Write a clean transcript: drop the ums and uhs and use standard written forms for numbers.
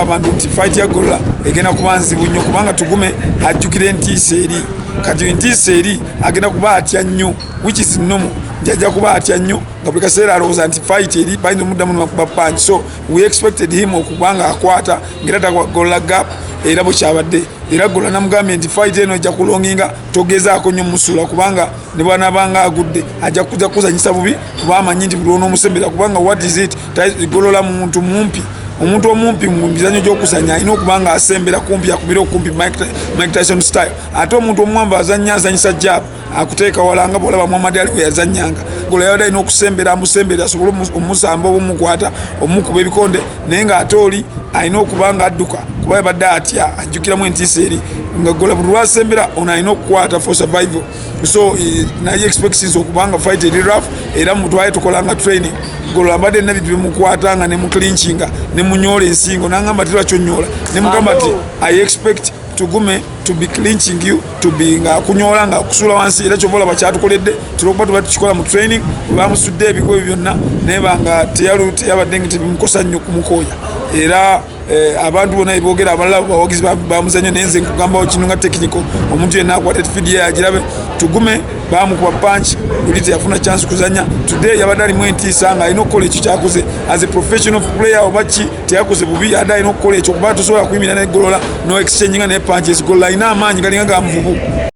abantu nti fight ya Golola egenda kubanzibu nnyo kubanga tugume ajjukire entiisa eri kati entiisa eri agenda kuba atya nnyo which is normal jaja kuba atya nnyo nga buli kaseera alowooza nti fight eri bayinza omuddamu n'akuba punch so we expected him okubanga akwata ng'era tagolola gap era bukyabadde era Golola namugambye nti fight eno ejja kulonginga togezaako nnyo musula kubanga ne bw'anaabanga agudde ajja kuja kuzanyisa bubi kuba amanyi nti buli onoomusembera kubanga what is it Golola muntu mumpi omuntu omumpi mu mizannyo gy'okuzannya alina okubanga asembera kumpi akubira okumpi Mike Tyson style ate omuntu omwamba azanyisa jab akuteeka wala nga bw'olaba Muhammad Ali bwe yazannyanga Golola yabadde alina okusembera amusembera asobole omusamba obumukwata omukuba ebikonde naye ng'ate oli alina okubanga adduka kuba yabadde atya ajjukiramu entiisa eri nga Golola buli lwasembera ono alina okukwata for survival so naye expectations okubanga fight eri rough era mutwaye tukolanga training Golola mbadde nabintu bimukwatanga ne muclinchinga ne munyola ensingo nangamba tira kyonyola ne mugamba ati I expect tugume to be clinching you to be nga kunyola nga kusula wansi era kyovola bakyatukoledde tulokuba tuba tukikola mu training bamusudde ebigwe byonna nebanga teyabadde nti bimukosa nnyo kumukoya era abantu bonna ebogera abalala bawagizi bamuzanyo nenze nkugamba kino nga technical omuntu yenna akwata feed ye agirabe tugume bamukuba punch buli teyafuna chance kuzanya today yabadde alimu entiisa nga alina okukola ekyo kyakoze as a professional player obachi teyakoze bubi adde alina okukola ekyo kuba tusobola kuyimira ne Golola no exchange nga ne punches Golola alina amaanyi galinga ga muvubu